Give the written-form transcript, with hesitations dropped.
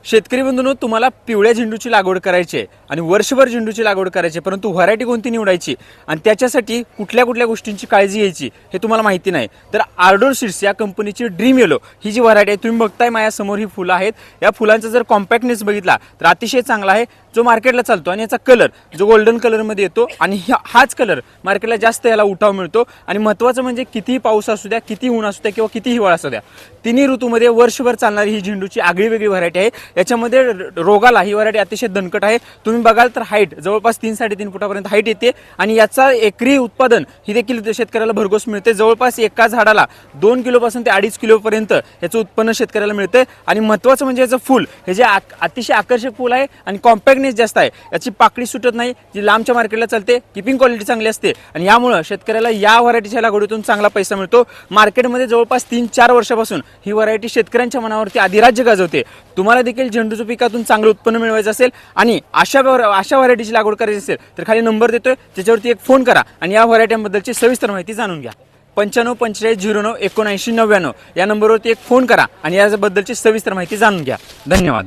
शेतकरी बंधूंनो, तुम्हाला पिवळ्या झेंडूची लागवड करायची आहे आणि वर्षभर झेंडूची लागवड करायची, परंतु व्हरायटी कोणती निवडायची आणि त्याच्यासाठी कुठल्या कुठल्या गोष्टींची काळजी घ्यायची हे तुम्हाला माहिती नाही, तर आर्डोर सीड्स या कंपनीची ड्रीम येलो ही जी व्हरायटी आहे, तुम्ही बघताय माझ्यासमोर ही फुलं आहेत. या फुलांचा जर कॉम्पॅक्टनेस बघितला तर अतिशय चांगला आहे, जो मार्केटला चालतो. आणि याचा कलर जो गोल्डन कलरमध्ये येतो आणि हाच कलर मार्केटला जास्त याला उठाव मिळतो. आणि महत्त्वाचं म्हणजे कितीही पाऊस असू द्या, किती ऊन असू द्या किंवा किती हिवाळा असू द्या, तिन्ही ऋतूमध्ये वर्षभर चालणारी ही झेंडूची आगळी वेगळी व्हरायटी आहे. याच्यामध्ये रोगाला ही व्हरायटी अतिशय दणकट आहे. तुम्ही बघाल तर हाईट जवळपास 3-3.5 फुटापर्यंत हाईट येते आणि याचा एकरी उत्पादन ही देखील शेतकऱ्याला भरघोस मिळते. जवळपास एका झाडाला 2 किलोपासून ते 2.5 किलोपर्यंत याचं उत्पन्न शेतकऱ्याला मिळते. आणि महत्त्वाचं म्हणजे याचं फुल हे जे अतिशय आकर्षक फुल आहे आणि कॉम्पॅक्टनेस जास्त आहे. याची पाकळी सुटत नाही, जी लांबच्या मार्केटला चालते. किपिंग क्वालिटी चांगली असते आणि यामुळे शेतकऱ्याला या व्हरायटीच्या लागवडीतून चांगला पैसा मिळतो. मार्केटमध्ये जवळपास 3-4 वर्षापासून ही व्हरायटी शेतकऱ्यांच्या मनावरती अधिराज्य गाजवते. तुम्हाला देखील झेंडूच्या पिकातून चांगलं उत्पन्न मिळवायचं असेल आणि अशा व्हरायटीची लागवड करायची असेल तर खाली नंबर देतोय, त्याच्यावरती एक फोन करा आणि या व्हरायटीबद्दलची सविस्तर माहिती जाणून घ्या. 9545097999 या नंबरवरती एक फोन करा आणि याबद्दलची सविस्तर माहिती जाणून घ्या. धन्यवाद.